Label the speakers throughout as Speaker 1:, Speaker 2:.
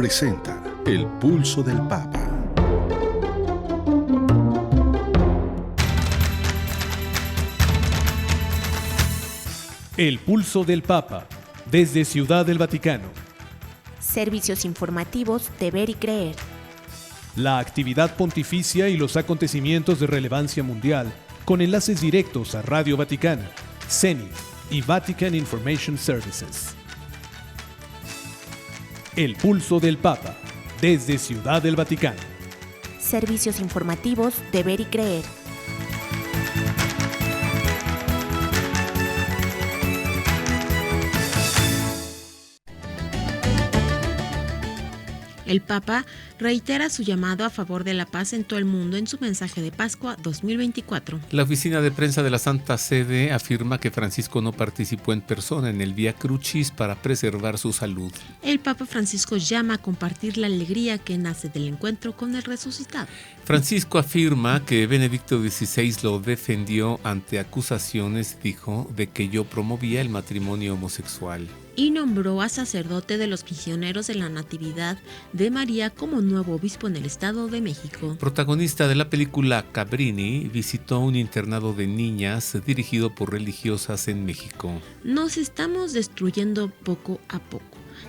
Speaker 1: presenta El Pulso del Papa.
Speaker 2: El Pulso del Papa, desde Ciudad del Vaticano.
Speaker 3: Servicios informativos de Ver y Creer.
Speaker 2: La actividad pontificia y los acontecimientos de relevancia mundial, con enlaces directos a Radio Vaticana, CENI y Vatican Information Services. El Pulso del Papa, desde Ciudad del Vaticano.
Speaker 3: Servicios informativos de Ver y Creer. El Papa reitera su llamado a favor de la paz en todo el mundo en su mensaje de Pascua 2024.
Speaker 4: La oficina de prensa de la Santa Sede afirma que Francisco no participó en persona en el Vía Crucis para preservar su salud.
Speaker 3: El Papa Francisco llama a compartir la alegría que nace del encuentro con el resucitado.
Speaker 4: Francisco afirma que Benedicto XVI lo defendió ante acusaciones, dijo, de que yo promovía el matrimonio homosexual.
Speaker 3: Y nombró a sacerdote de los misioneros de la Natividad de María como nuevo obispo en el Estado de México.
Speaker 4: Protagonista de la película Cabrini, visitó un internado de niñas dirigido por religiosas en México.
Speaker 3: Nos estamos destruyendo poco a poco.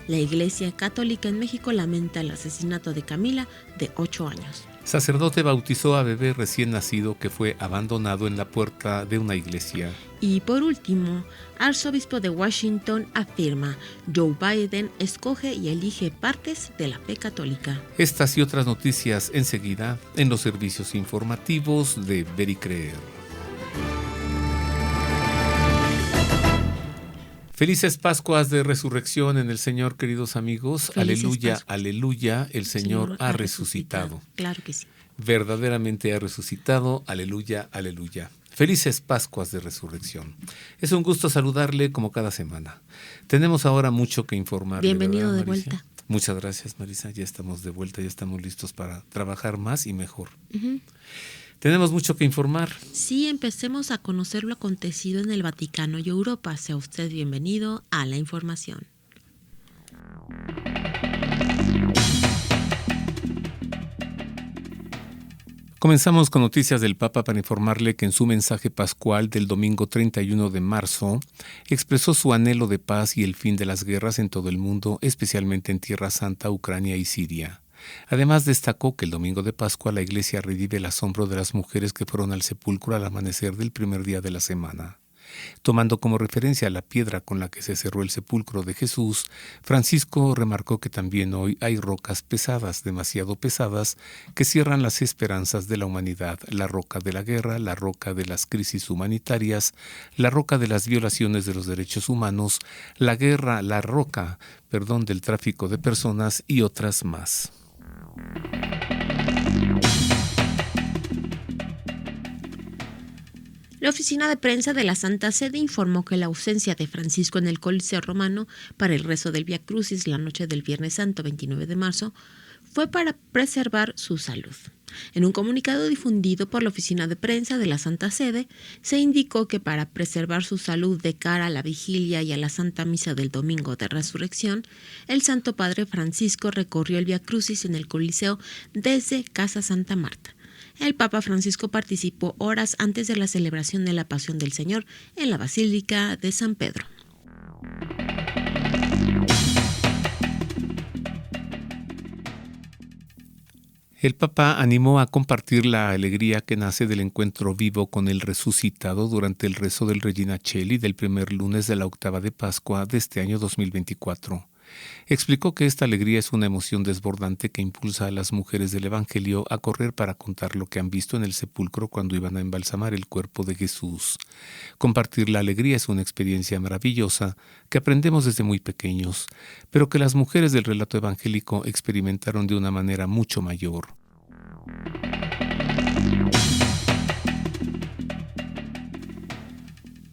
Speaker 3: La Iglesia Católica en México lamenta el asesinato de Camila, de 8 años.
Speaker 4: Sacerdote bautizó a bebé recién nacido que fue abandonado en la puerta de una iglesia.
Speaker 3: Y por último, arzobispo de Washington afirma: Joe Biden escoge y elige partes de la fe católica.
Speaker 4: Estas y otras noticias enseguida en los servicios informativos de Ver y Creer. Felices Pascuas de Resurrección en el Señor, queridos amigos.
Speaker 3: Felices
Speaker 4: Aleluya,
Speaker 3: Pascuas.
Speaker 4: aleluya, el Señor ha resucitado.
Speaker 3: Claro que sí.
Speaker 4: Verdaderamente ha resucitado. Aleluya, aleluya. Felices Pascuas de Resurrección. Es un gusto saludarle como cada semana. Tenemos ahora mucho que informarle.
Speaker 3: Bienvenido
Speaker 4: ¿verdad,
Speaker 3: de
Speaker 4: Marisa?
Speaker 3: vuelta.
Speaker 4: Muchas gracias, Marisa. Ya estamos de vuelta, ya estamos listos para trabajar más y mejor. Tenemos mucho que informar.
Speaker 3: Sí, empecemos a conocer lo acontecido en el Vaticano y Europa. Sea usted bienvenido a la información.
Speaker 4: Comenzamos con noticias del Papa para informarle que en su mensaje pascual del domingo 31 de marzo expresó su anhelo de paz y el fin de las guerras en todo el mundo, especialmente en Tierra Santa, Ucrania y Siria. Además destacó que el domingo de Pascua la Iglesia revive el asombro de las mujeres que fueron al sepulcro al amanecer del primer día de la semana. Tomando como referencia la piedra con la que se cerró el sepulcro de Jesús, Francisco remarcó que también hoy hay rocas pesadas, demasiado pesadas, que cierran las esperanzas de la humanidad: la roca de la guerra, la roca de las crisis humanitarias, la roca de las violaciones de los derechos humanos, la roca del tráfico de personas y otras más.
Speaker 3: La oficina de prensa de la Santa Sede informó que la ausencia de Francisco en el Coliseo Romano para el rezo del Vía Crucis la noche del Viernes Santo 29 de marzo fue para preservar su salud. En un comunicado difundido por la oficina de prensa de la Santa Sede, se indicó que para preservar su salud de cara a la vigilia y a la Santa Misa del Domingo de Resurrección, el Santo Padre Francisco recorrió el Vía Crucis en el Coliseo desde Casa Santa Marta. El Papa Francisco participó horas antes de la celebración de la Pasión del Señor en la Basílica de San Pedro.
Speaker 4: El Papa animó a compartir la alegría que nace del encuentro vivo con el resucitado durante el rezo del Regina Coeli del primer lunes de la octava de Pascua de este año 2024. Explicó que esta alegría es una emoción desbordante que impulsa a las mujeres del Evangelio a correr para contar lo que han visto en el sepulcro cuando iban a embalsamar el cuerpo de Jesús. Compartir la alegría es una experiencia maravillosa que aprendemos desde muy pequeños, pero que las mujeres del relato evangélico experimentaron de una manera mucho mayor.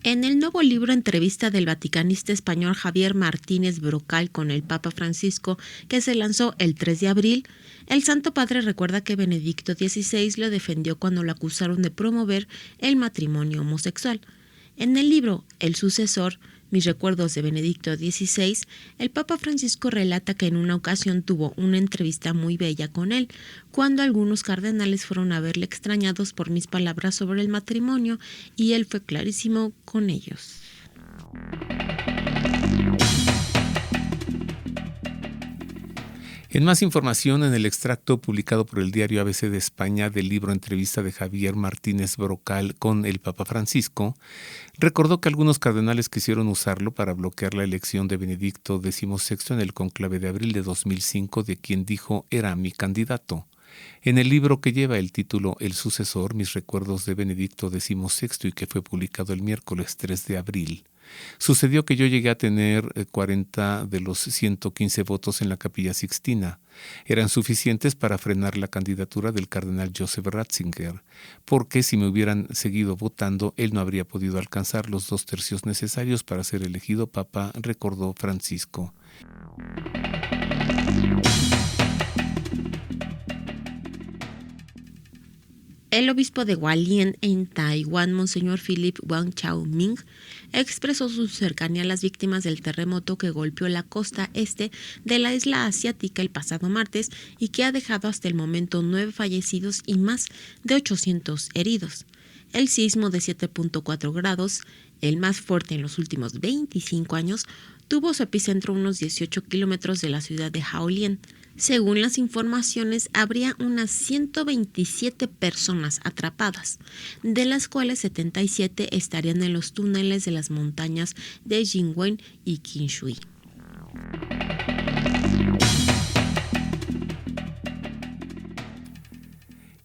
Speaker 3: En el nuevo libro Entrevista del vaticanista español Javier Martínez Brocal con el Papa Francisco, que se lanzó el 3 de abril, el Santo Padre recuerda que Benedicto XVI lo defendió cuando lo acusaron de promover el matrimonio homosexual. En el libro El sucesor, Mis recuerdos de Benedicto XVI, el Papa Francisco relata que en una ocasión tuvo una entrevista muy bella con él, cuando algunos cardenales fueron a verle extrañados por mis palabras sobre el matrimonio, y él fue clarísimo con ellos.
Speaker 4: En más información, en el extracto publicado por el diario ABC de España del libro Entrevista de Javier Martínez Brocal con el Papa Francisco, recordó que algunos cardenales quisieron usarlo para bloquear la elección de Benedicto XVI en el cónclave de abril de 2005, de quien dijo era mi candidato. En el libro que lleva el título El sucesor, Mis recuerdos de Benedicto XVI y que fue publicado el miércoles 3 de abril, sucedió que yo llegué a tener 40 de los 115 votos en la Capilla Sixtina. Eran suficientes para frenar la candidatura del cardenal Joseph Ratzinger, porque si me hubieran seguido votando, él no habría podido alcanzar los 2 tercios necesarios para ser elegido papa, recordó Francisco.
Speaker 3: El obispo de Hualien, en Taiwán, Monseñor Philip Wang Chao-ming, expresó su cercanía a las víctimas del terremoto que golpeó la costa este de la isla asiática el pasado martes y que ha dejado hasta el momento 9 fallecidos y más de 800 heridos. El sismo de 7.4 grados, el más fuerte en los últimos 25 años, tuvo su epicentro a unos 18 kilómetros de la ciudad de Haolien. Según las informaciones, habría unas 127 personas atrapadas, de las cuales 77 estarían en los túneles de las montañas de Jingwen y Qinshui.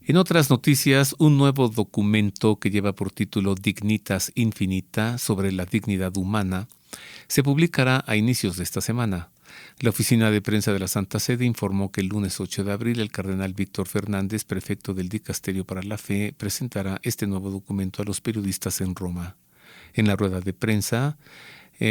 Speaker 4: En otras noticias, un nuevo documento que lleva por título Dignitas Infinita sobre la dignidad humana se publicará a inicios de esta semana. La oficina de prensa de la Santa Sede informó que el lunes 8 de abril el cardenal Víctor Fernández, prefecto del Dicasterio para la Fe, presentará este nuevo documento a los periodistas en Roma. En la rueda de prensa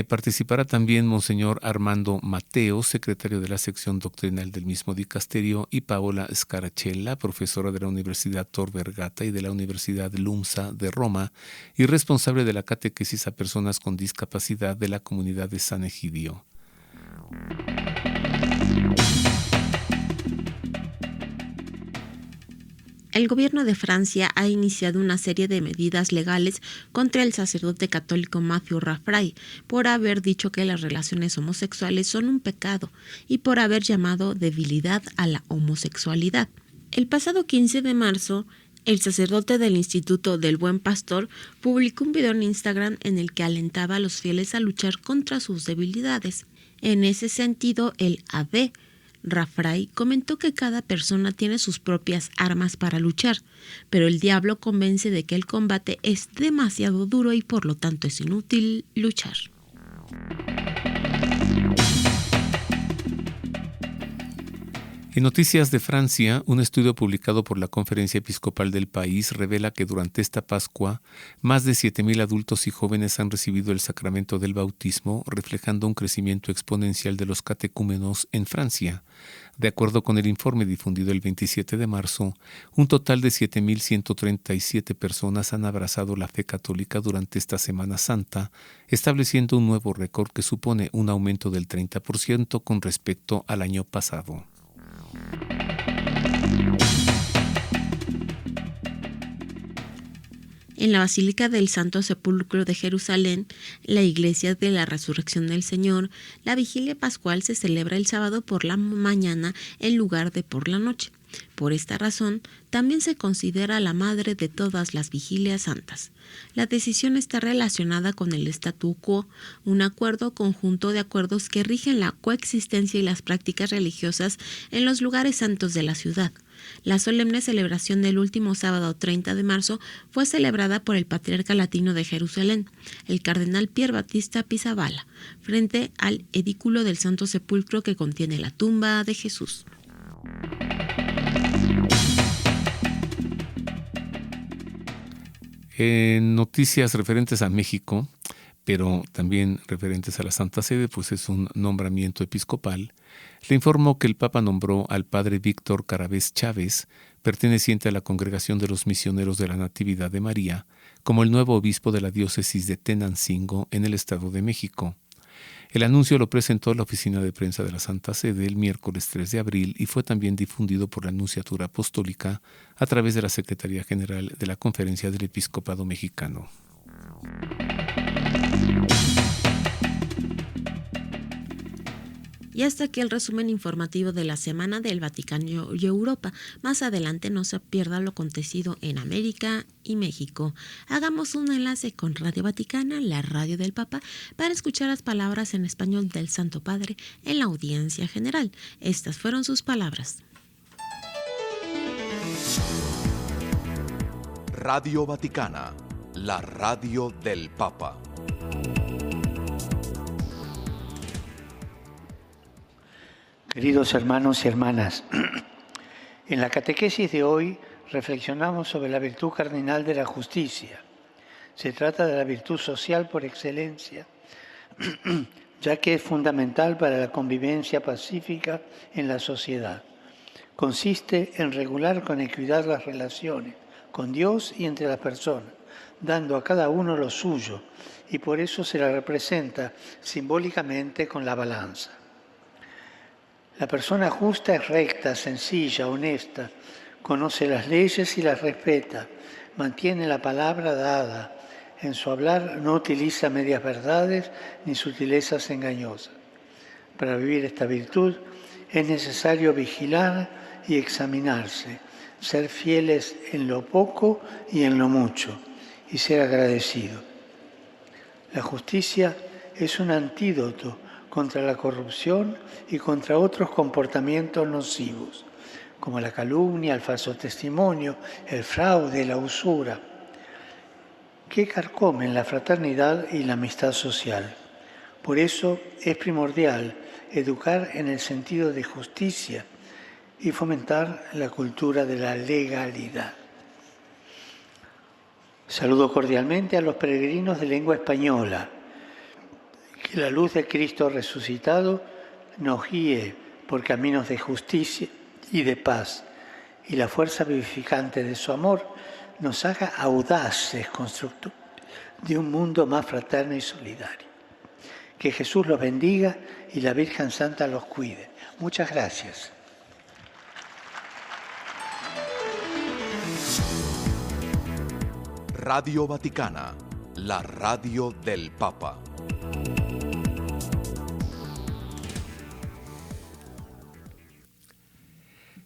Speaker 4: participará también Monseñor Armando Mateo, secretario de la sección doctrinal del mismo dicasterio, y Paola Scaracella, profesora de la Universidad Tor Vergata y de la Universidad LUMSA de Roma y responsable de la catequesis a personas con discapacidad de la comunidad de San Egidio.
Speaker 3: El gobierno de Francia ha iniciado una serie de medidas legales contra el sacerdote católico Mathieu Raffaray por haber dicho que las relaciones homosexuales son un pecado y por haber llamado debilidad a la homosexualidad. El pasado 15 de marzo, el sacerdote del Instituto del Buen Pastor publicó un video en Instagram en el que alentaba a los fieles a luchar contra sus debilidades. En ese sentido, el abbé Raffaray comentó que cada persona tiene sus propias armas para luchar, pero el diablo convence de que el combate es demasiado duro y por lo tanto es inútil luchar.
Speaker 4: En noticias de Francia, un estudio publicado por la Conferencia Episcopal del país revela que durante esta Pascua, más de 7,000 adultos y jóvenes han recibido el sacramento del bautismo, reflejando un crecimiento exponencial de los catecúmenos en Francia. De acuerdo con el informe difundido el 27 de marzo, un total de 7,137 personas han abrazado la fe católica durante esta Semana Santa, estableciendo un nuevo récord que supone un aumento del 30% con respecto al año pasado.
Speaker 3: En la Basílica del Santo Sepulcro de Jerusalén, la Iglesia de la Resurrección del Señor, la vigilia pascual se celebra el sábado por la mañana en lugar de por la noche. Por esta razón, también se considera la madre de todas las vigilias santas. La decisión está relacionada con el statu quo, un acuerdo conjunto de acuerdos que rigen la coexistencia y las prácticas religiosas en los lugares santos de la ciudad. La solemne celebración del último sábado 30 de marzo fue celebrada por el patriarca latino de Jerusalén, el cardenal Pier Battista Pizzaballa, frente al edículo del Santo Sepulcro que contiene la tumba de Jesús.
Speaker 4: En noticias referentes a México, pero también referentes a la Santa Sede, pues es un nombramiento episcopal, le informó que el Papa nombró al padre Víctor Caravés Chávez, perteneciente a la Congregación de los Misioneros de la Natividad de María, como el nuevo obispo de la diócesis de Tenancingo en el Estado de México. El anuncio lo presentó la oficina de prensa de la Santa Sede el miércoles 3 de abril y fue también difundido por la Nunciatura Apostólica a través de la Secretaría General de la Conferencia del Episcopado Mexicano.
Speaker 3: Y hasta aquí el resumen informativo de la semana del Vaticano y Europa. Más adelante no se pierda lo acontecido en América y México. Hagamos un enlace con Radio Vaticana, la radio del Papa, para escuchar las palabras en español del Santo Padre en la audiencia general. Estas fueron sus palabras.
Speaker 1: Radio Vaticana, la radio del Papa.
Speaker 5: Queridos hermanos y hermanas, en la catequesis de hoy reflexionamos sobre la virtud cardinal de la justicia. Se trata de la virtud social por excelencia, ya que es fundamental para la convivencia pacífica en la sociedad. Consiste en regular con equidad las relaciones con Dios y entre las personas, dando a cada uno lo suyo, y por eso se la representa simbólicamente con la balanza. La persona justa es recta, sencilla, honesta, conoce las leyes y las respeta, mantiene la palabra dada, en su hablar no utiliza medias verdades ni sutilezas engañosas. Para vivir esta virtud es necesario vigilar y examinarse, ser fieles en lo poco y en lo mucho, y ser agradecido. La justicia es un antídoto contra la corrupción y contra otros comportamientos nocivos, como la calumnia, el falso testimonio, el fraude, la usura, que carcomen la fraternidad y la amistad social. Por eso es primordial educar en el sentido de justicia y fomentar la cultura de la legalidad. Saludo cordialmente a los peregrinos de lengua española. Que la luz de Cristo resucitado nos guíe por caminos de justicia y de paz, y la fuerza vivificante de su amor nos haga audaces constructores de un mundo más fraterno y solidario. Que Jesús los bendiga y la Virgen Santa los cuide. Muchas gracias.
Speaker 1: Radio Vaticana, la radio del Papa.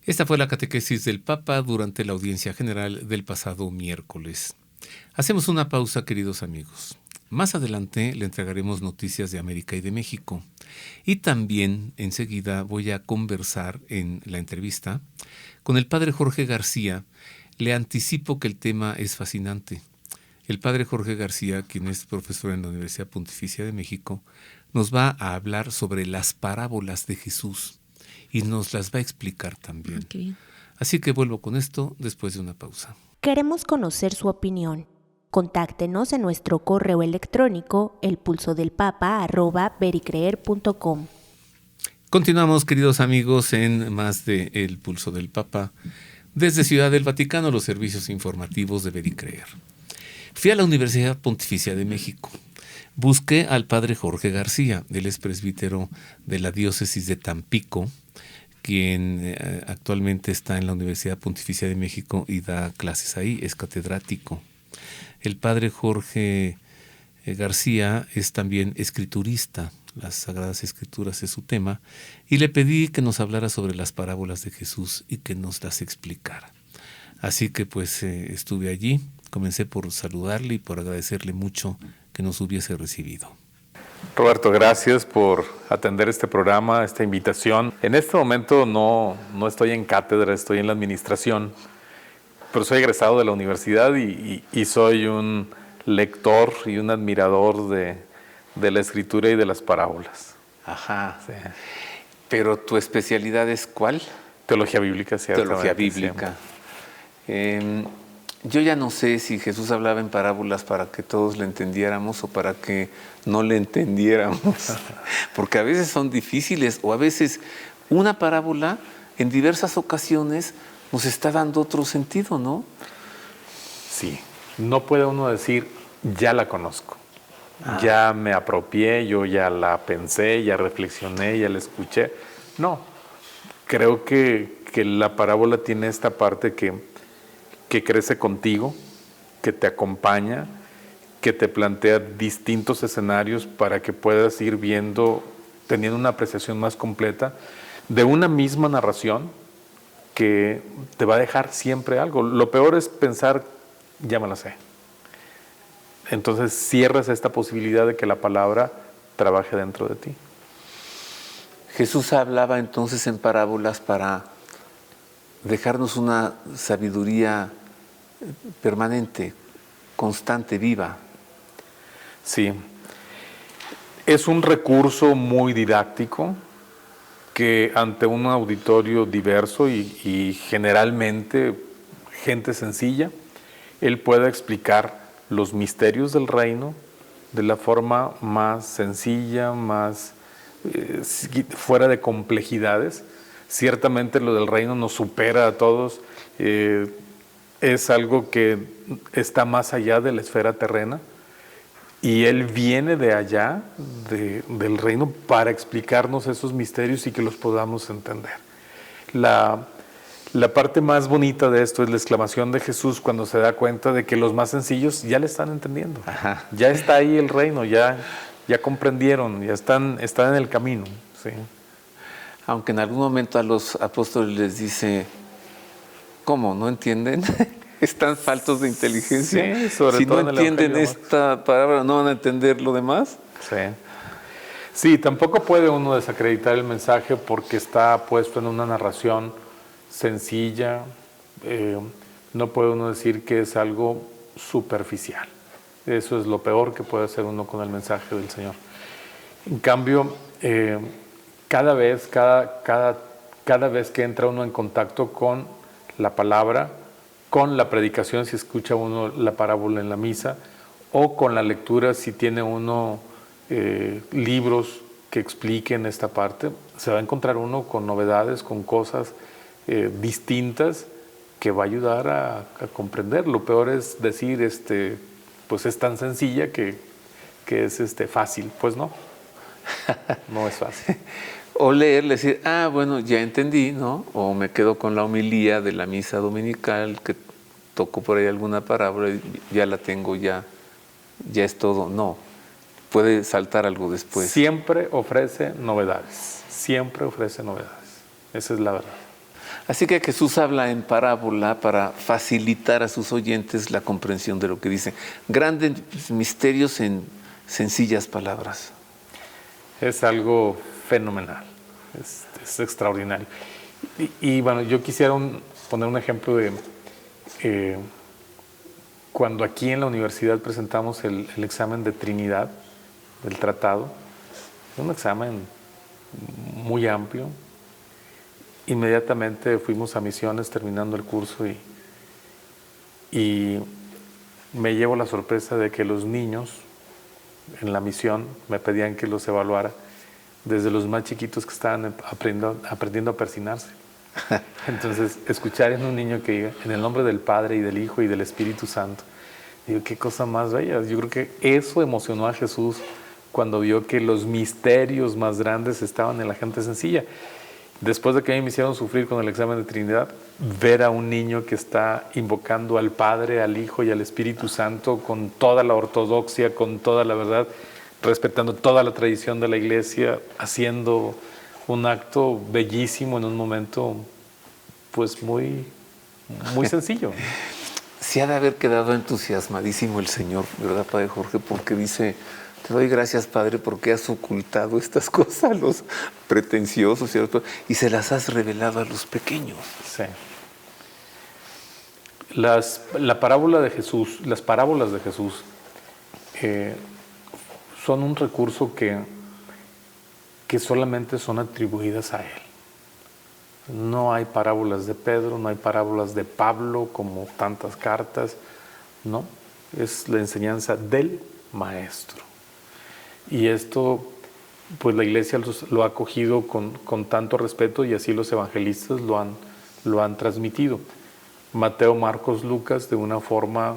Speaker 4: Esta fue la catequesis del Papa durante la audiencia general del pasado miércoles. Hacemos una pausa, queridos amigos. Más adelante le entregaremos noticias de América y de México. Y también enseguida voy a conversar en la entrevista con el padre Jorge García. Le anticipo que el tema es fascinante. El padre Jorge García, quien es profesor en la Universidad Pontificia de México, nos va a hablar sobre las parábolas de Jesús. Y nos las va a explicar también.
Speaker 3: Qué bien.
Speaker 4: Así que vuelvo con esto después de una pausa.
Speaker 6: Queremos conocer su opinión. Contáctenos en nuestro correo electrónico elpulsodelpapa@vericreer.com.
Speaker 4: Continuamos, queridos amigos, en más de El Pulso del Papa. Desde Ciudad del Vaticano, los servicios informativos de Ver y Creer. Fui a la Universidad Pontificia de México. Busqué al padre Jorge García, él es presbítero de la diócesis de Tampico, quien actualmente está en la Universidad Pontificia de México y da clases ahí, es catedrático. El padre Jorge García es también escriturista, las Sagradas Escrituras es su tema, y le pedí que nos hablara sobre las parábolas de Jesús y que nos las explicara. Así que pues estuve allí, comencé por saludarle y por agradecerle mucho que nos hubiese recibido.
Speaker 7: Roberto, gracias por atender este programa, esta invitación. En este momento no estoy en cátedra, estoy en la administración, pero soy egresado de la universidad y soy un lector y un admirador de la escritura y de las parábolas.
Speaker 4: Ajá. Sí. Pero ¿tu especialidad es cuál?
Speaker 7: Teología bíblica, ciertamente.
Speaker 4: Teología bíblica. Yo ya no sé si Jesús hablaba en parábolas para que todos le entendiéramos o para que no le entendiéramos. Porque a veces son difíciles o a veces una parábola en diversas ocasiones nos está dando otro sentido, ¿no?
Speaker 7: Sí. no puede uno decir, ya la conozco, ya me apropié, yo ya la pensé, ya reflexioné, ya la escuché. No, creo que la parábola tiene esta parte que crece contigo, que te acompaña, que te plantea distintos escenarios para que puedas ir viendo, teniendo una apreciación más completa de una misma narración que te va a dejar siempre algo. Lo peor es pensar, ya me la sé. Entonces cierras esta posibilidad de que la palabra trabaje dentro de ti.
Speaker 4: Jesús hablaba entonces en parábolas para dejarnos una sabiduría permanente, constante, viva.
Speaker 7: Sí, es un recurso muy didáctico que ante un auditorio diverso y generalmente gente sencilla, él puede explicar los misterios del reino de la forma más sencilla, más fuera de complejidades. Ciertamente lo del reino nos supera a todos, es algo que está más allá de la esfera terrena. Y Él viene de allá, del reino, para explicarnos esos misterios y que los podamos entender. La parte más bonita de esto es la exclamación de Jesús cuando se da cuenta de que los más sencillos ya le están entendiendo. Ajá. Ya está ahí el reino, ya comprendieron, ya están en el camino. ¿Sí?
Speaker 4: Aunque en algún momento a los apóstoles les dice, ¿cómo? ¿No entienden? Están faltos de inteligencia.
Speaker 7: Sí, sobre
Speaker 4: si
Speaker 7: todo
Speaker 4: no entienden esta palabra, ¿no van a entender lo demás?
Speaker 7: Sí, tampoco puede uno desacreditar el mensaje porque está puesto en una narración sencilla. No puede uno decir que es algo superficial. Eso es lo peor que puede hacer uno con el mensaje del Señor. En cambio, cada vez que entra uno en contacto con la palabra, con la predicación, si escucha uno la parábola en la misa, o con la lectura, si tiene uno libros que expliquen esta parte, se va a encontrar uno con novedades, con cosas distintas que va a ayudar a comprender. Lo peor es decir, pues es tan sencilla que es fácil. Pues no, no es fácil.
Speaker 4: O leer, decir, bueno, ya entendí, ¿no? O me quedo con la homilía de la misa dominical, que toco por ahí alguna parábola y ya la tengo, ya es todo. No, puede saltar algo después.
Speaker 7: Siempre ofrece novedades, siempre ofrece novedades. Esa es la verdad.
Speaker 4: Así que Jesús habla en parábola para facilitar a sus oyentes la comprensión de lo que dice. Grandes misterios en sencillas palabras.
Speaker 7: Es algo fenomenal, es extraordinario. Y bueno, yo quisiera poner un ejemplo de cuando aquí en la universidad presentamos el examen de Trinidad del tratado. Es un examen muy amplio. Inmediatamente fuimos a misiones terminando el curso y me llevo la sorpresa de que los niños en la misión me pedían que los evaluara desde los más chiquitos que estaban aprendiendo a persinarse. Entonces, escuchar en un niño que diga, en el nombre del Padre y del Hijo y del Espíritu Santo, digo, qué cosa más bella. Yo creo que eso emocionó a Jesús cuando vio que los misterios más grandes estaban en la gente sencilla. Después de que a mí me hicieron sufrir con el examen de Trinidad, ver a un niño que está invocando al Padre, al Hijo y al Espíritu Santo con toda la ortodoxia, con toda la verdad, respetando toda la tradición de la Iglesia, haciendo un acto bellísimo en un momento pues muy sencillo.
Speaker 4: Se ha de haber quedado entusiasmadísimo el Señor, ¿verdad, Padre Jorge? Porque dice, te doy gracias, Padre, porque has ocultado estas cosas a los pretenciosos, ¿cierto? Y se las has revelado a los pequeños.
Speaker 7: Sí. Las parábolas de Jesús son un recurso que solamente son atribuidas a Él. No hay parábolas de Pedro, no hay parábolas de Pablo como tantas cartas, no, es la enseñanza del Maestro. Y esto, pues la Iglesia lo ha acogido con tanto respeto y así los evangelistas lo han transmitido. Mateo, Marcos, Lucas, de una forma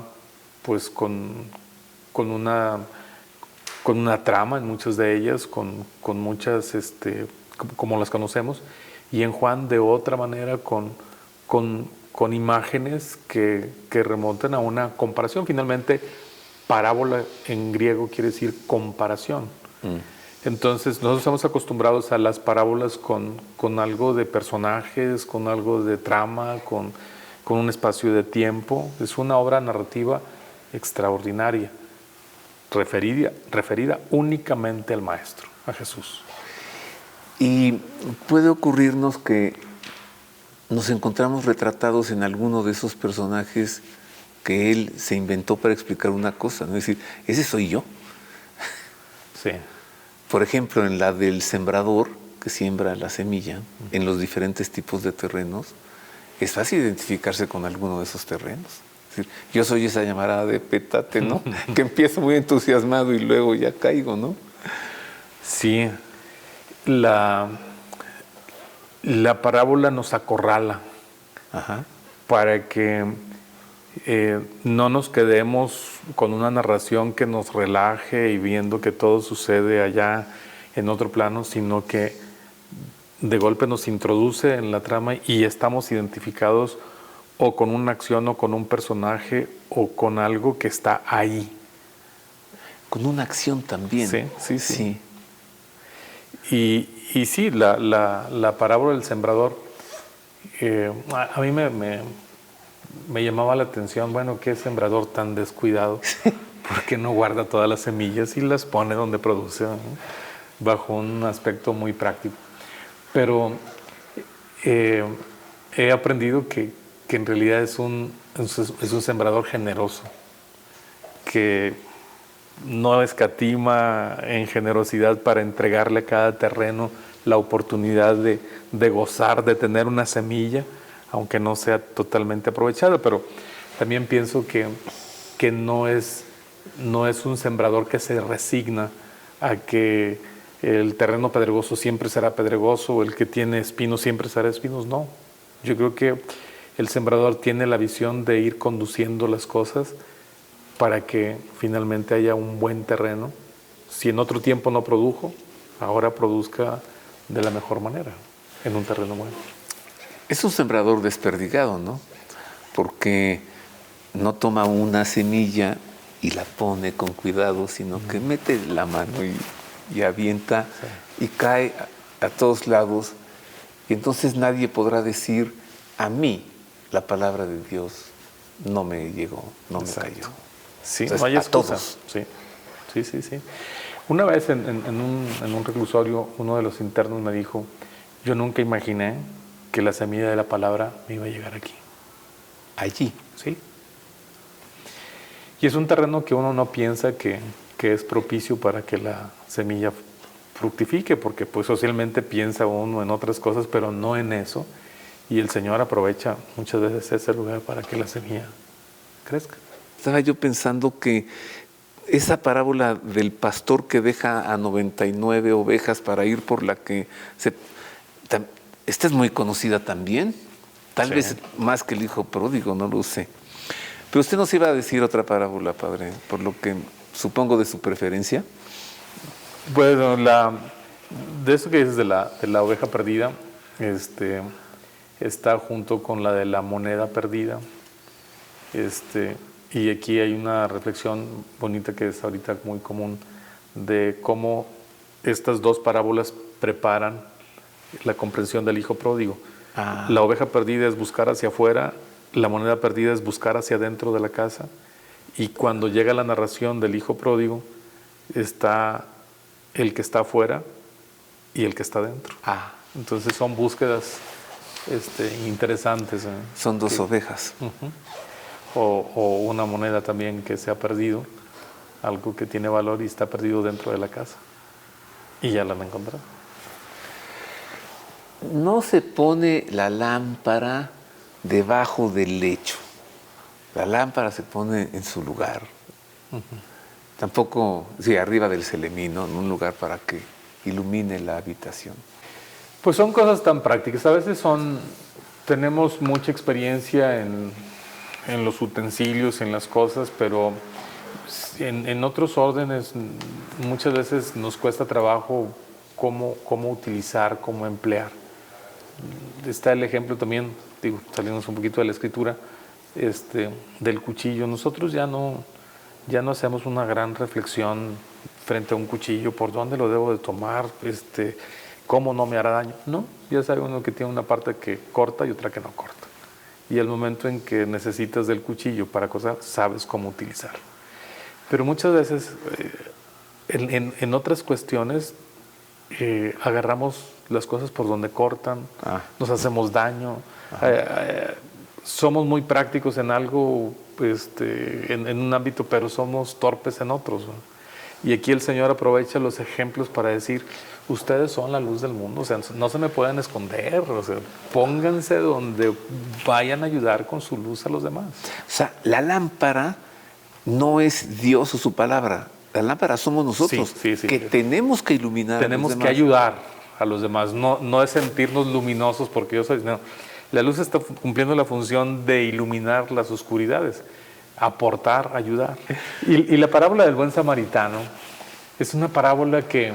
Speaker 7: pues con una trama en muchas de ellas, con muchas, como las conocemos, y en Juan de otra manera con imágenes que remontan a una comparación. Finalmente, parábola en griego quiere decir comparación. Entonces, nosotros estamos acostumbrados a las parábolas con algo de personajes, con algo de trama, con un espacio de tiempo. Es una obra narrativa extraordinaria, referida únicamente al Maestro, a Jesús.
Speaker 8: Y puede ocurrirnos que nos encontramos retratados en alguno de esos personajes que él se inventó para explicar una cosa, ¿no? Es decir, ese soy yo.
Speaker 7: Sí.
Speaker 8: Por ejemplo, en la del sembrador que siembra la semilla en los diferentes tipos de terrenos, es fácil identificarse con alguno de esos terrenos. Es decir, yo soy esa llamarada de petate, ¿no? Que empiezo muy entusiasmado y luego ya caigo, ¿no?
Speaker 7: Sí. La parábola nos acorrala.
Speaker 8: Ajá.
Speaker 7: Para que no nos quedemos con una narración que nos relaje y viendo que todo sucede allá en otro plano, sino que de golpe nos introduce en la trama y estamos identificados o con una acción o con un personaje o con algo que está ahí.
Speaker 8: Con una acción también.
Speaker 7: Sí. Y sí, la parábola del sembrador, a mí me llamaba la atención, bueno, qué sembrador tan descuidado, porque no guarda todas las semillas y las pone donde produce, ¿no? Bajo un aspecto muy práctico. Pero he aprendido que en realidad es un sembrador generoso, que no escatima en generosidad para entregarle a cada terreno la oportunidad de gozar, de tener una semilla, aunque no sea totalmente aprovechada. Pero también pienso que no es un sembrador que se resigna a que el terreno pedregoso siempre será pedregoso o el que tiene espinos siempre será espinos. No, yo creo que el sembrador tiene la visión de ir conduciendo las cosas para que finalmente haya un buen terreno. Si en otro tiempo no produjo, ahora produzca de la mejor manera, en un terreno bueno.
Speaker 8: Es un sembrador desperdigado, ¿no? Porque no toma una semilla y la pone con cuidado, sino que mete la mano y avienta y cae a todos lados. Y entonces nadie podrá decir, a mí la palabra de Dios no me llegó, no me cayó.
Speaker 7: Sí,
Speaker 8: entonces,
Speaker 7: no hay
Speaker 8: a
Speaker 7: excusa.
Speaker 8: todos.
Speaker 7: Sí. Una vez en un reclusorio, uno de los internos me dijo, yo nunca imaginé que la semilla de la palabra me iba a llegar aquí.
Speaker 8: Allí.
Speaker 7: Sí. Y es un terreno que uno no piensa que es propicio para que la semilla fructifique, porque pues socialmente piensa uno en otras cosas, pero no en eso. Y el Señor aprovecha muchas veces ese lugar para que la semilla crezca.
Speaker 8: Estaba yo pensando que esa parábola del pastor que deja a 99 ovejas para ir por la que esta es muy conocida también, tal vez más que el hijo pródigo, no lo sé. Pero usted nos iba a decir otra parábola, padre, por lo que supongo de su preferencia.
Speaker 7: Bueno, de eso que dices de la oveja perdida, está junto con la de la moneda perdida. Y aquí hay una reflexión bonita que es ahorita muy común de cómo estas dos parábolas preparan la comprensión del hijo pródigo. La oveja perdida es buscar hacia afuera, la moneda perdida es buscar hacia adentro de la casa, y cuando llega la narración del hijo pródigo está el que está afuera y el que está dentro. Entonces son búsquedas interesantes.
Speaker 8: Son dos ovejas.
Speaker 7: O una moneda también que se ha perdido, algo que tiene valor y está perdido dentro de la casa. Y ya la han encontrado.
Speaker 8: No se pone la lámpara debajo del lecho. La lámpara se pone en su lugar. Tampoco, arriba del celemín, ¿no? En un lugar para que ilumine la habitación.
Speaker 7: Pues son cosas tan prácticas. A veces tenemos mucha experiencia en en los utensilios, en las cosas, pero en otros órdenes muchas veces nos cuesta trabajo cómo utilizar, cómo emplear. Está el ejemplo también, digo, saliéndonos un poquito de la escritura, del cuchillo. Nosotros ya no hacemos una gran reflexión frente a un cuchillo, por dónde lo debo de tomar, cómo no me hará daño. No, ya sabe uno que tiene una parte que corta y otra que no corta. Y el momento en que necesitas del cuchillo para cortar, sabes cómo utilizarlo. Pero muchas veces, en otras cuestiones, agarramos las cosas por donde cortan, nos hacemos daño, somos muy prácticos en algo, en un ámbito, pero somos torpes en otros, ¿no? Y aquí el Señor aprovecha los ejemplos para decir, ustedes son la luz del mundo, o sea, no se me pueden esconder, o sea, pónganse donde vayan a ayudar con su luz a los demás.
Speaker 8: O sea, la lámpara no es Dios o su palabra, la lámpara somos nosotros,
Speaker 7: sí,
Speaker 8: que tenemos que iluminar
Speaker 7: tenemos
Speaker 8: a los demás.
Speaker 7: Que ayudar a los demás, no es sentirnos luminosos porque yo soy, no. La luz está cumpliendo la función de iluminar las oscuridades, aportar, ayudar. Y la parábola del buen samaritano es una parábola que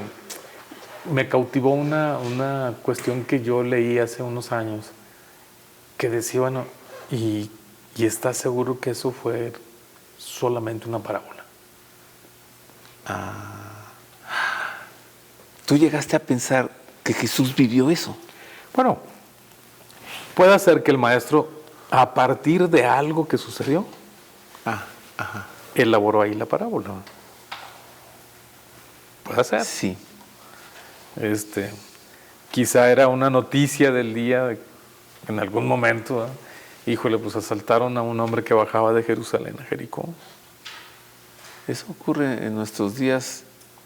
Speaker 7: me cautivó una cuestión que yo leí hace unos años, que decía, bueno, y ¿estás seguro que eso fue solamente una parábola?
Speaker 8: ¿Tú llegaste a pensar que Jesús vivió eso?
Speaker 7: Bueno, puede ser que el maestro, a partir de algo que sucedió, elaboró ahí la parábola. Puede ser.
Speaker 8: Sí.
Speaker 7: Quizá era una noticia del día, en algún momento, híjole, pues asaltaron a un hombre que bajaba de Jerusalén a Jericó.
Speaker 8: Eso ocurre en nuestros días,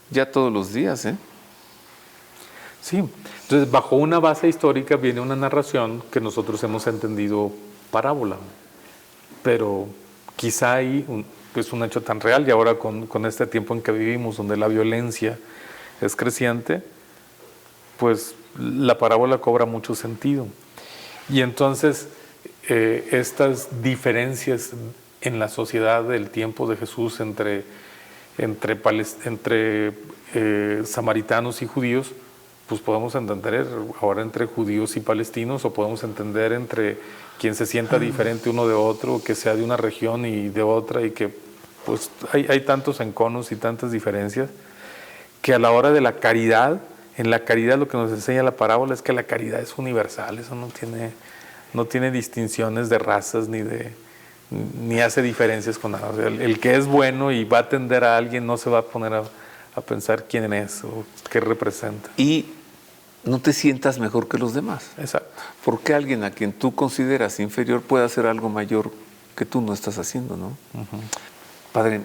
Speaker 8: ya todos los días, ¿eh?
Speaker 7: Sí, entonces bajo una base histórica viene una narración que nosotros hemos entendido parábola, pero quizá hay un hecho tan real, y ahora con este tiempo en que vivimos, donde la violencia es creciente, pues la parábola cobra mucho sentido. Y entonces estas diferencias en la sociedad del tiempo de Jesús entre samaritanos y judíos, pues podemos entender ahora entre judíos y palestinos, o podemos entender entre quien se sienta diferente uno de otro, que sea de una región y de otra, y que pues hay tantos enconos y tantas diferencias, que a la hora de la caridad, en la caridad lo que nos enseña la parábola es que la caridad es universal, eso no tiene distinciones de razas ni hace diferencias con nada. O sea, el que es bueno y va a atender a alguien no se va a poner a pensar quién es o qué representa.
Speaker 8: Y no te sientas mejor que los demás.
Speaker 7: Exacto.
Speaker 8: Porque alguien a quien tú consideras inferior puede hacer algo mayor que tú no estás haciendo, ¿no? Padre,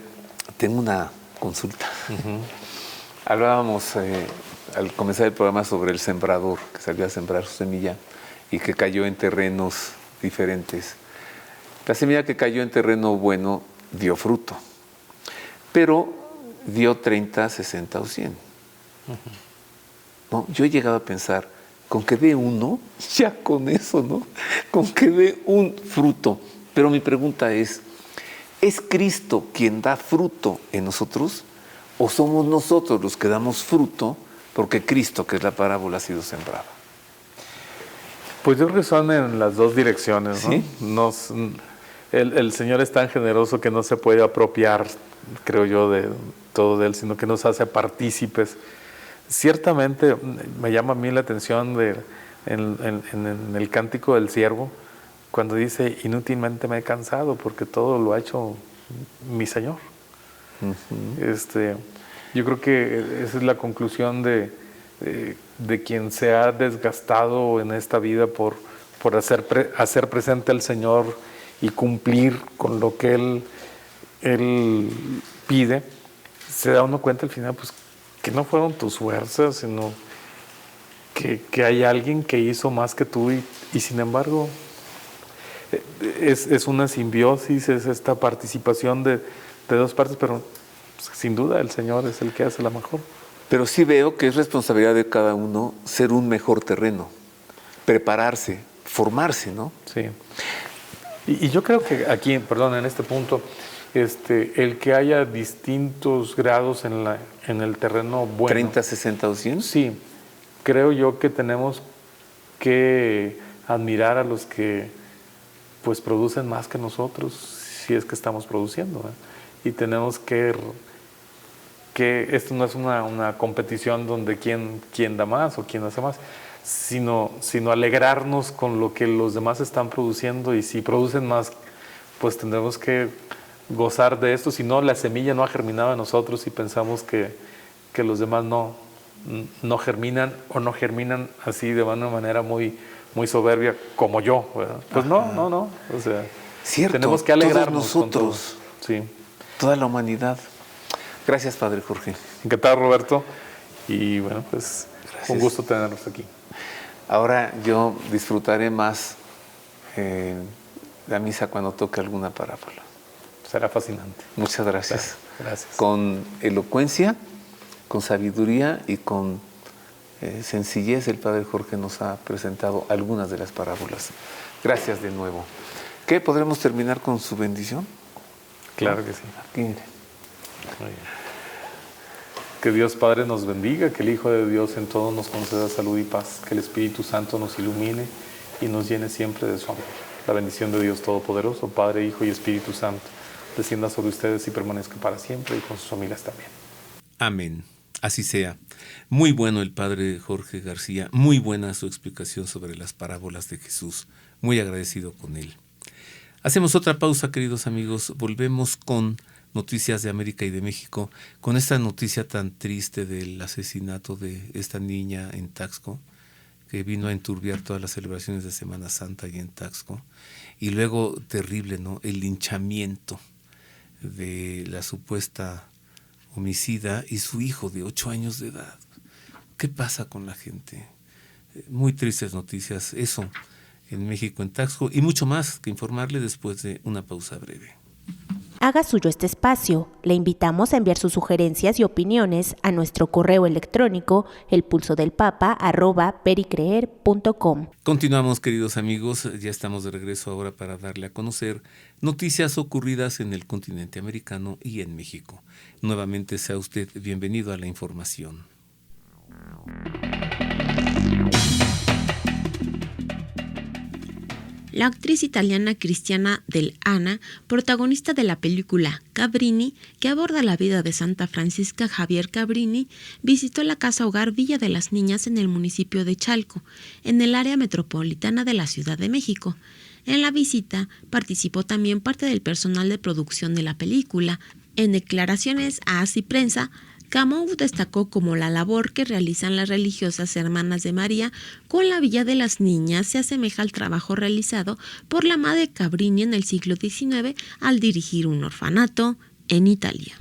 Speaker 8: tengo una consulta. Hablábamos al comenzar el programa sobre el sembrador que salió a sembrar su semilla y que cayó en terrenos diferentes. La semilla que cayó en terreno bueno dio fruto, pero dio 30, 60 o 100. ¿No? Yo he llegado a pensar, con que dé uno, ya con eso, ¿no? Con que dé un fruto. Pero mi pregunta ¿es Cristo quien da fruto en nosotros? ¿O somos nosotros los que damos fruto porque Cristo, que es la parábola, ha sido sembrado?
Speaker 7: Pues yo creo que son en las dos direcciones, ¿no?
Speaker 8: ¿Sí?
Speaker 7: El Señor es tan generoso que no se puede apropiar, creo yo, de todo de Él, sino que nos hace partícipes. Ciertamente me llama a mí la atención en el cántico del siervo, cuando dice, inútilmente me he cansado porque todo lo ha hecho mi Señor. Yo creo que esa es la conclusión de quien se ha desgastado en esta vida por hacer presente al Señor y cumplir con lo que Él pide. Se da uno cuenta al final, pues, que no fueron tus fuerzas, sino que hay alguien que hizo más que tú y sin embargo es una simbiosis, es esta participación de dos partes, pero pues, sin duda el Señor es el que hace la mejor.
Speaker 8: Pero sí veo que es responsabilidad de cada uno ser un mejor terreno, prepararse, formarse, ¿no?
Speaker 7: Sí. Y yo creo que aquí, perdón, en este punto, el que haya distintos grados en el terreno bueno.
Speaker 8: 30, 60 o 100.
Speaker 7: Sí, creo yo que tenemos que admirar a los que pues producen más que nosotros, si es que estamos produciendo, ¿eh? Y tenemos que esto no es una competición donde quién da más o quién hace más, sino alegrarnos con lo que los demás están produciendo, y si producen más, pues tendremos que gozar de esto. Si no, la semilla no ha germinado en nosotros y pensamos que los demás no germinan, o no germinan así de una manera muy, muy soberbia como yo, ¿verdad? Pues no, o sea,
Speaker 8: cierto,
Speaker 7: tenemos que alegrarnos
Speaker 8: todos nosotros,
Speaker 7: con todo. Sí.
Speaker 8: Toda la humanidad. Gracias, Padre Jorge.
Speaker 7: Encantado, Roberto, y bueno, pues
Speaker 8: gracias.
Speaker 7: Un gusto tenerlos aquí.
Speaker 8: Ahora yo disfrutaré más la misa cuando toque alguna parábola.
Speaker 7: Será fascinante.
Speaker 8: Muchas gracias.
Speaker 7: Gracias.
Speaker 8: Con elocuencia, con sabiduría y con sencillez, el Padre Jorge nos ha presentado algunas de las parábolas. Gracias de nuevo. ¿Qué? ¿Podremos terminar con su bendición?
Speaker 7: Claro que sí.
Speaker 8: Aquí, mire.
Speaker 7: Que Dios Padre nos bendiga, que el Hijo de Dios en todo nos conceda salud y paz, que el Espíritu Santo nos ilumine y nos llene siempre de su amor. La bendición de Dios Todopoderoso, Padre, Hijo y Espíritu Santo, descienda sobre ustedes y permanezca para siempre, y con sus familias también.
Speaker 4: Amén. Así sea. Muy bueno el Padre Jorge García, muy buena su explicación sobre las parábolas de Jesús. Muy agradecido con él. Hacemos otra pausa, queridos amigos. Volvemos con noticias de América y de México, con esta noticia tan triste del asesinato de esta niña en Taxco, que vino a enturbiar todas las celebraciones de Semana Santa y en Taxco. Y luego, terrible, ¿no?, el linchamiento de la supuesta homicida y su hijo de 8 años de edad. ¿Qué pasa con la gente? Muy tristes noticias, eso en México, en Taxco, y mucho más que informarle después de una pausa breve.
Speaker 6: Haga suyo este espacio. Le invitamos a enviar sus sugerencias y opiniones a nuestro correo electrónico elpulsodelpapa@pericreer.com.
Speaker 4: Continuamos, queridos amigos, ya estamos de regreso ahora para darle a conocer noticias ocurridas en el continente americano y en México. Nuevamente sea usted bienvenido a la información.
Speaker 3: La actriz italiana Cristiana Dell'Anna, protagonista de la película Cabrini, que aborda la vida de Santa Francisca Javier Cabrini, visitó la casa hogar Villa de las Niñas en el municipio de Chalco, en el área metropolitana de la Ciudad de México. En la visita participó también parte del personal de producción de la película. En declaraciones a Así Prensa, Camou destacó como la labor que realizan las religiosas Hermanas de María con la Villa de las Niñas se asemeja al trabajo realizado por la Madre Cabrini en el siglo XIX al dirigir un orfanato en Italia.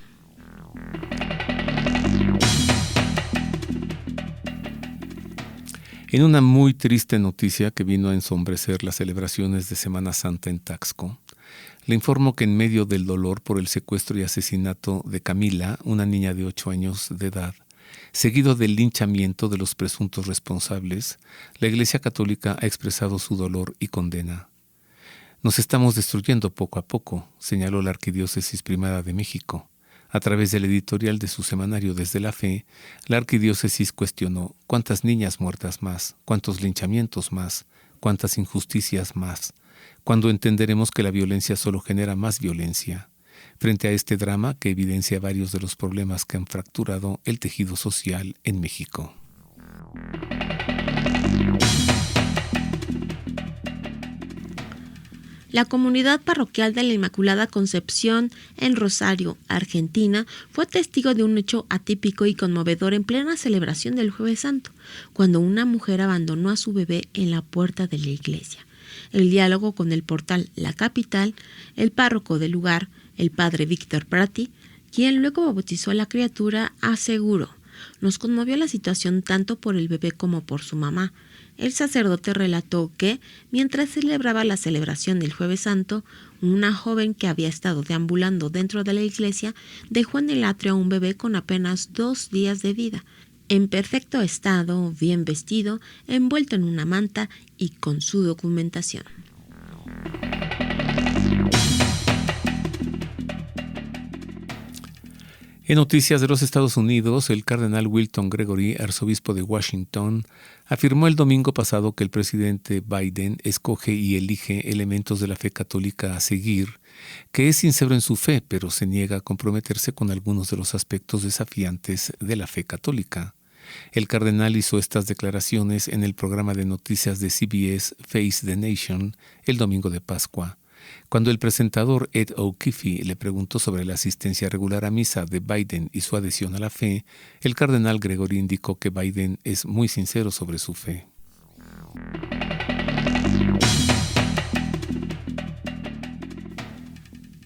Speaker 4: En una muy triste noticia que vino a ensombrecer las celebraciones de Semana Santa en Taxco, le informo que en medio del dolor por el secuestro y asesinato de Camila, una niña de 8 años de edad, seguido del linchamiento de los presuntos responsables, la Iglesia Católica ha expresado su dolor y condena. Nos estamos destruyendo poco a poco, señaló la Arquidiócesis Primada de México. A través del editorial de su semanario Desde la Fe, la Arquidiócesis cuestionó cuántas niñas muertas más, cuántos linchamientos más, cuántas injusticias más, cuando entenderemos que la violencia solo genera más violencia. Frente a este drama que evidencia varios de los problemas que han fracturado el tejido social en México.
Speaker 3: La comunidad parroquial de la Inmaculada Concepción en Rosario, Argentina, fue testigo de un hecho atípico y conmovedor en plena celebración del Jueves Santo, cuando una mujer abandonó a su bebé en la puerta de la iglesia. El diálogo con el portal La Capital, el párroco del lugar, el padre Víctor Prati, quien luego bautizó a la criatura, aseguró: nos conmovió la situación tanto por el bebé como por su mamá. El sacerdote relató que, mientras celebraba la celebración del Jueves Santo, una joven que había estado deambulando dentro de la iglesia dejó en el atrio a un bebé con apenas 2 días de vida, en perfecto estado, bien vestido, envuelto en una manta y con su documentación.
Speaker 4: En noticias de los Estados Unidos, el cardenal Wilton Gregory, arzobispo de Washington, afirmó el domingo pasado que el presidente Biden escoge y elige elementos de la fe católica a seguir, que es sincero en su fe, pero se niega a comprometerse con algunos de los aspectos desafiantes de la fe católica. El cardenal hizo estas declaraciones en el programa de noticias de CBS Face the Nation el domingo de Pascua. Cuando el presentador Ed O'Keefe le preguntó sobre la asistencia regular a misa de Biden y su adhesión a la fe, el cardenal Gregory indicó que Biden es muy sincero sobre su fe.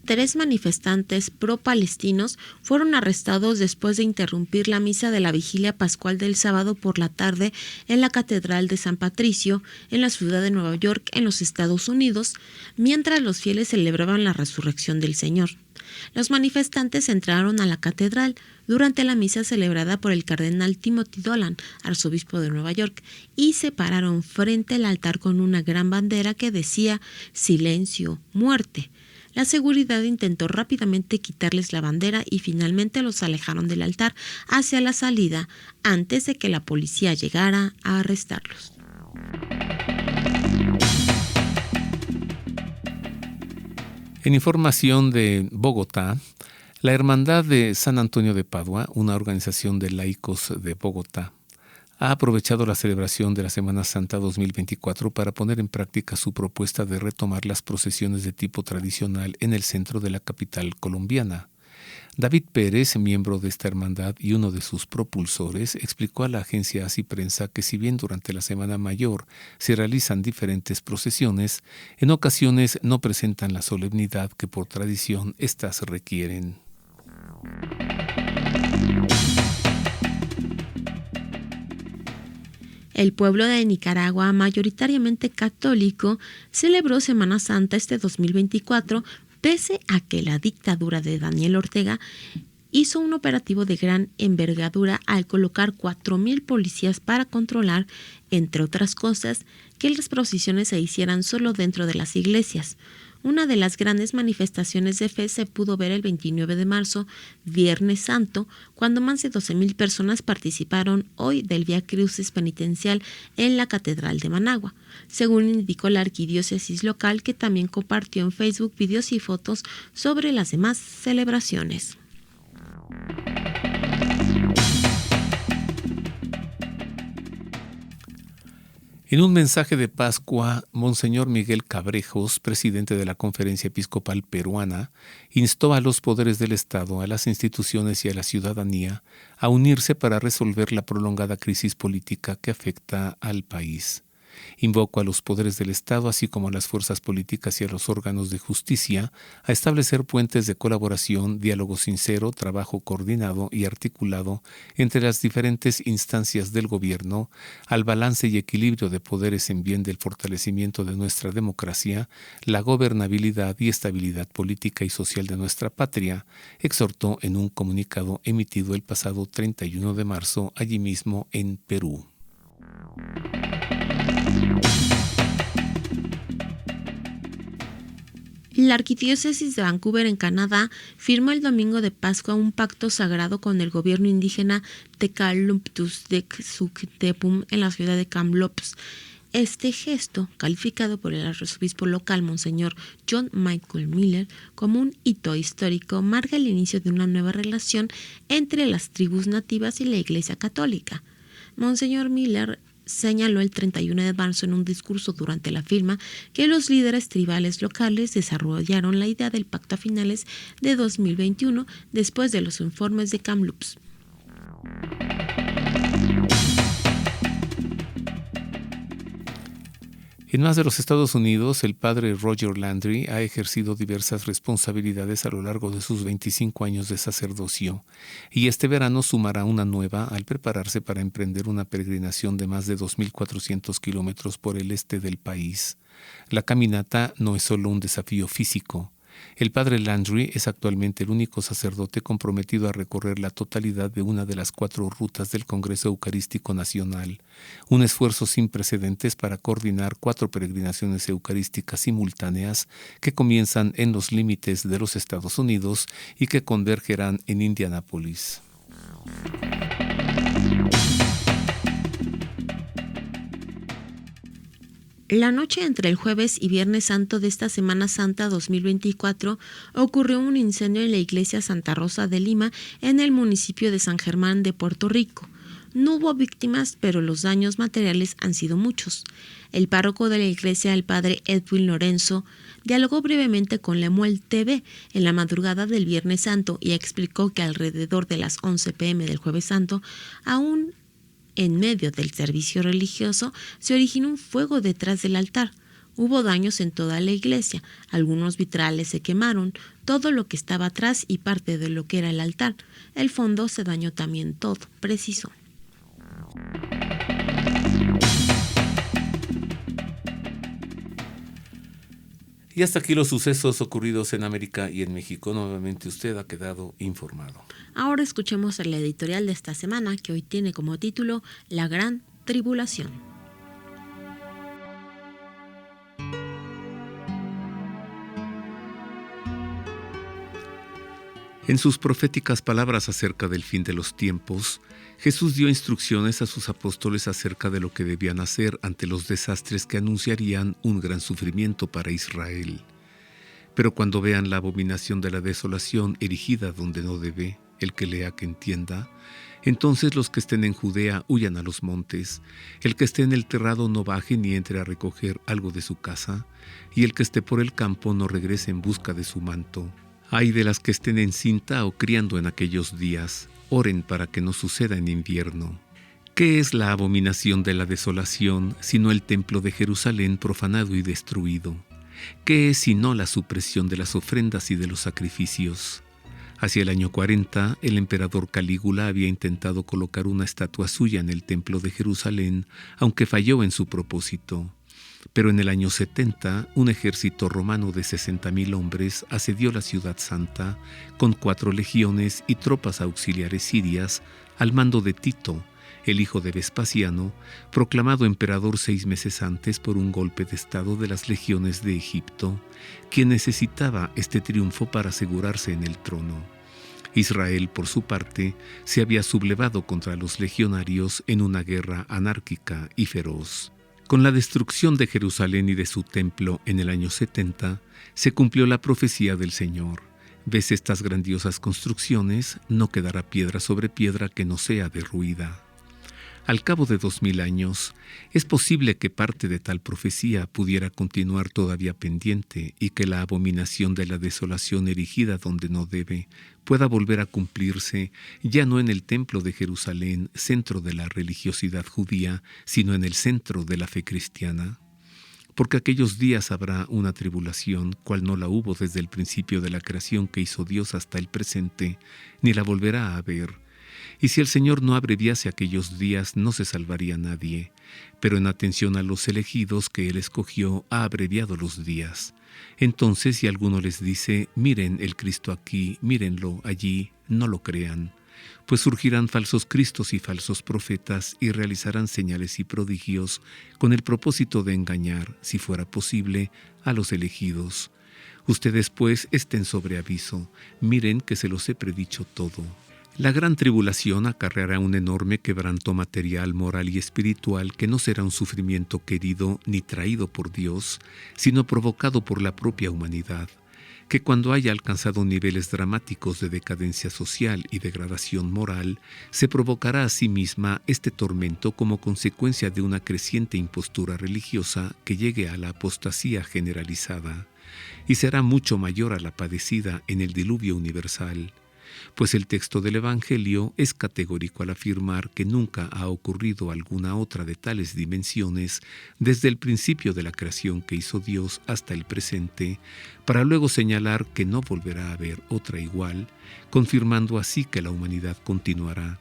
Speaker 3: 3 manifestantes pro-palestinos fueron arrestados después de interrumpir la misa de la vigilia pascual del sábado por la tarde en la Catedral de San Patricio, en la ciudad de Nueva York, en los Estados Unidos, mientras los fieles celebraban la resurrección del Señor. Los manifestantes entraron a la catedral durante la misa celebrada por el cardenal Timothy Dolan, arzobispo de Nueva York, y se pararon frente al altar con una gran bandera que decía «Silencio, muerte». La seguridad intentó rápidamente quitarles la bandera y finalmente los alejaron del altar hacia la salida antes de que la policía llegara a arrestarlos.
Speaker 4: En información de Bogotá, la Hermandad de San Antonio de Padua, una organización de laicos de Bogotá, ha aprovechado la celebración de la Semana Santa 2024 para poner en práctica su propuesta de retomar las procesiones de tipo tradicional en el centro de la capital colombiana. David Pérez, miembro de esta hermandad y uno de sus propulsores, explicó a la agencia Así Prensa que si bien durante la Semana Mayor se realizan diferentes procesiones, en ocasiones no presentan la solemnidad que por tradición éstas requieren.
Speaker 3: El pueblo de Nicaragua, mayoritariamente católico, celebró Semana Santa este 2024, pese a que la dictadura de Daniel Ortega hizo un operativo de gran envergadura al colocar 4,000 policías para controlar, entre otras cosas, que las procesiones se hicieran solo dentro de las iglesias. Una de las grandes manifestaciones de fe se pudo ver el 29 de marzo, Viernes Santo, cuando más de 12,000 personas participaron hoy del Vía Crucis penitencial en la Catedral de Managua, según indicó la arquidiócesis local, que también compartió en Facebook videos y fotos sobre las demás celebraciones.
Speaker 4: En un mensaje de Pascua, Monseñor Miguel Cabrejos, presidente de la Conferencia Episcopal Peruana, instó a los poderes del Estado, a las instituciones y a la ciudadanía a unirse para resolver la prolongada crisis política que afecta al país. Invoco a los poderes del Estado, así como a las fuerzas políticas y a los órganos de justicia, a establecer puentes de colaboración, diálogo sincero, trabajo coordinado y articulado entre las diferentes instancias del gobierno, al balance y equilibrio de poderes en bien del fortalecimiento de nuestra democracia, la gobernabilidad y estabilidad política y social de nuestra patria, exhortó en un comunicado emitido el pasado 31 de marzo allí mismo en Perú.
Speaker 3: La Arquidiócesis de Vancouver, en Canadá, firmó el domingo de Pascua un pacto sagrado con el gobierno indígena Tecaluptus de Xuctepum en la ciudad de Kamloops. Este gesto, calificado por el arzobispo local, Monseñor John Michael Miller, como un hito histórico, marca el inicio de una nueva relación entre las tribus nativas y la Iglesia Católica. Monseñor Miller señaló el 31 de marzo en un discurso durante la firma que los líderes tribales locales desarrollaron la idea del pacto a finales de 2021 después de los informes de Kamloops.
Speaker 4: En más de los Estados Unidos, el padre Roger Landry ha ejercido diversas responsabilidades a lo largo de sus 25 años de sacerdocio, y este verano sumará una nueva al prepararse para emprender una peregrinación de más de 2,400 kilómetros por el este del país. La caminata no es solo un desafío físico, El padre Landry es actualmente el único sacerdote comprometido a recorrer la totalidad de una de las 4 rutas del Congreso Eucarístico Nacional, un esfuerzo sin precedentes para coordinar 4 peregrinaciones eucarísticas simultáneas que comienzan en los límites de los Estados Unidos y que convergerán en Indianápolis.
Speaker 3: La noche entre el jueves y viernes santo de esta Semana Santa 2024 ocurrió un incendio en la iglesia Santa Rosa de Lima en el municipio de San Germán de Puerto Rico. No hubo víctimas, pero los daños materiales han sido muchos. El párroco de la iglesia, el padre Edwin Lorenzo, dialogó brevemente con Lemuel TV en la madrugada del Viernes Santo y explicó que alrededor de las 11 p.m. del Jueves Santo, aún en medio del servicio religioso, se originó un fuego detrás del altar. Hubo daños en toda la iglesia, algunos vitrales se quemaron, todo lo que estaba atrás y parte de lo que era el altar. El fondo se dañó también todo, precisó.
Speaker 4: Y hasta aquí los sucesos ocurridos en América y en México. Nuevamente usted ha quedado informado.
Speaker 3: Ahora escuchemos el editorial de esta semana, que hoy tiene como título La Gran Tribulación.
Speaker 4: En sus proféticas palabras acerca del fin de los tiempos, Jesús dio instrucciones a sus apóstoles acerca de lo que debían hacer ante los desastres que anunciarían un gran sufrimiento para Israel. Pero cuando vean la abominación de la desolación erigida donde no debe, el que lea que entienda, entonces los que estén en Judea huyan a los montes, el que esté en el terrado no baje ni entre a recoger algo de su casa, y el que esté por el campo no regrese en busca de su manto. Ay de las que estén encinta o criando en aquellos días, oren para que no suceda en invierno. ¿Qué es la abominación de la desolación, sino el templo de Jerusalén profanado y destruido? ¿Qué es sino la supresión de las ofrendas y de los sacrificios? Hacia el año 40, el emperador Calígula había intentado colocar una estatua suya en el templo de Jerusalén, aunque falló en su propósito. Pero en el año 70, un ejército romano de 60,000 hombres asedió la ciudad santa con 4 legiones y tropas auxiliares sirias al mando de Tito, el hijo de Vespasiano, proclamado emperador 6 meses antes por un golpe de estado de las legiones de Egipto, quien necesitaba este triunfo para asegurarse en el trono. Israel, por su parte, se había sublevado contra los legionarios en una guerra anárquica y feroz. Con la destrucción de Jerusalén y de su templo en el año 70, se cumplió la profecía del Señor. ¿Ves estas grandiosas construcciones? No quedará piedra sobre piedra que no sea derruida. Al cabo de 2000 años, es posible que parte de tal profecía pudiera continuar todavía pendiente y que la abominación de la desolación erigida donde no debe pueda volver a cumplirse ya no en el templo de Jerusalén, centro de la religiosidad judía, sino en el centro de la fe cristiana. Porque aquellos días habrá una tribulación, cual no la hubo desde el principio de la creación que hizo Dios hasta el presente, ni la volverá a haber. Y si el Señor no abreviase aquellos días, no se salvaría nadie. Pero en atención a los elegidos que Él escogió, ha abreviado los días. Entonces, si alguno les dice, miren el Cristo aquí, mírenlo allí, no lo crean. Pues surgirán falsos cristos y falsos profetas y realizarán señales y prodigios con el propósito de engañar, si fuera posible, a los elegidos. Ustedes pues estén sobre aviso, miren que se los he predicho todo. La gran tribulación acarreará un enorme quebranto material, moral y espiritual que no será un sufrimiento querido ni traído por Dios, sino provocado por la propia humanidad, que cuando haya alcanzado niveles dramáticos de decadencia social y degradación moral, se provocará a sí misma este tormento como consecuencia de una creciente impostura religiosa que llegue a la apostasía generalizada, y será mucho mayor a la padecida en el diluvio universal. Pues el texto del Evangelio es categórico al afirmar que nunca ha ocurrido alguna otra de tales dimensiones desde el principio de la creación que hizo Dios hasta el presente, para luego señalar que no volverá a haber otra igual, confirmando así que la humanidad continuará,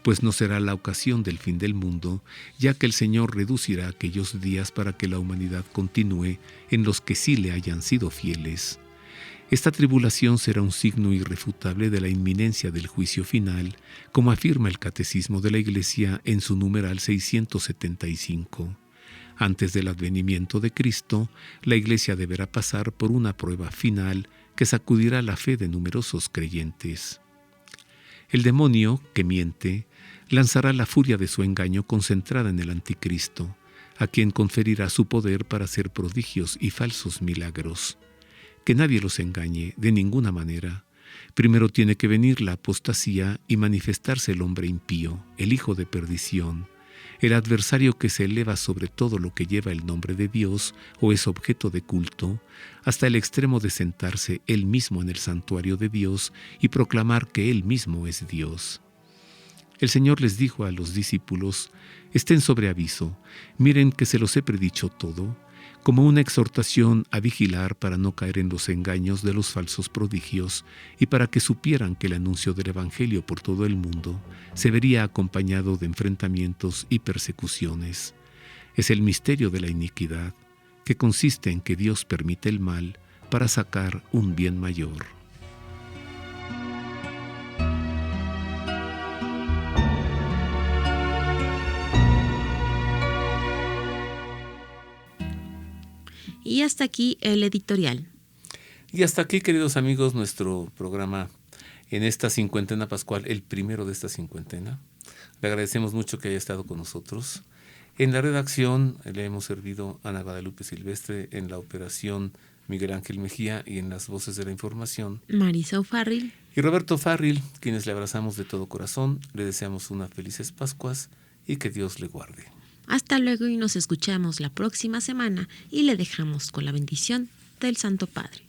Speaker 4: pues no será la ocasión del fin del mundo, ya que el Señor reducirá aquellos días para que la humanidad continúe en los que sí le hayan sido fieles. Esta tribulación será un signo irrefutable de la inminencia del juicio final, como afirma el Catecismo de la Iglesia en su numeral 675. Antes del advenimiento de Cristo, la Iglesia deberá pasar por una prueba final que sacudirá la fe de numerosos creyentes. El demonio, que miente, lanzará la furia de su engaño concentrada en el anticristo, a quien conferirá su poder para hacer prodigios y falsos milagros. Que nadie los engañe de ninguna manera. Primero tiene que venir la apostasía y manifestarse el hombre impío, el hijo de perdición, el adversario que se eleva sobre todo lo que lleva el nombre de Dios o es objeto de culto, hasta el extremo de sentarse él mismo en el santuario de Dios y proclamar que él mismo es Dios. El Señor les dijo a los discípulos: estén sobre aviso, miren que se los he predicho todo, como una exhortación a vigilar para no caer en los engaños de los falsos prodigios y para que supieran que el anuncio del Evangelio por todo el mundo se vería acompañado de enfrentamientos y persecuciones. Es el misterio de la iniquidad, que consiste en que Dios permite el mal para sacar un bien mayor.
Speaker 3: Y hasta aquí el editorial.
Speaker 4: Y hasta aquí, queridos amigos, nuestro programa en esta cincuentena pascual, el primero de esta cincuentena. Le agradecemos mucho que haya estado con nosotros. En la redacción le hemos servido Ana Guadalupe Silvestre, en la operación Miguel Ángel Mejía y en las voces de la información
Speaker 3: Marisa O'Farrill
Speaker 4: y Roberto Farril, quienes le abrazamos de todo corazón. Le deseamos unas felices Pascuas y que Dios le guarde.
Speaker 3: Hasta luego y nos escuchamos la próxima semana y le dejamos con la bendición del Santo Padre.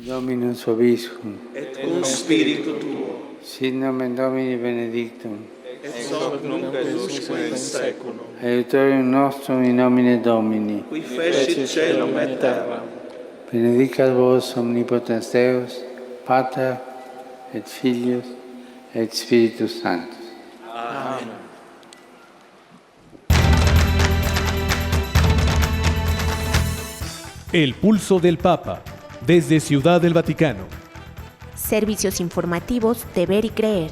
Speaker 5: Dominus vobiscum,
Speaker 9: et cum spiritu tuo,
Speaker 5: sit nomen Domini benedictum,
Speaker 9: ex hoc nunc et usque in seculum,
Speaker 5: aiutorium nostrum in nomine Domini,
Speaker 9: qui fecit caelum et terram.
Speaker 5: benedicat vos omnipotens Deus, Pater et Filius et Spiritus Sanctus.
Speaker 9: Amen.
Speaker 2: El pulso del Papa, desde Ciudad del Vaticano.
Speaker 6: Servicios informativos de Ver y Creer.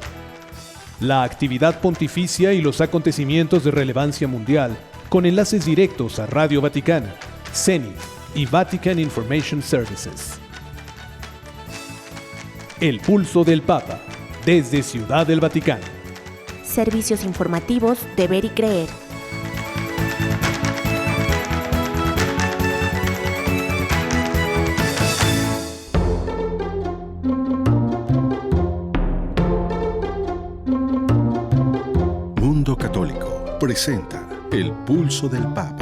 Speaker 2: La actividad pontificia y los acontecimientos de relevancia mundial, con enlaces directos a Radio Vaticana, CENIT y Vatican Information Services. El pulso del Papa, desde Ciudad del Vaticano.
Speaker 6: Servicios informativos de Ver y Creer.
Speaker 1: Mundo Católico presenta El Pulso del Papa.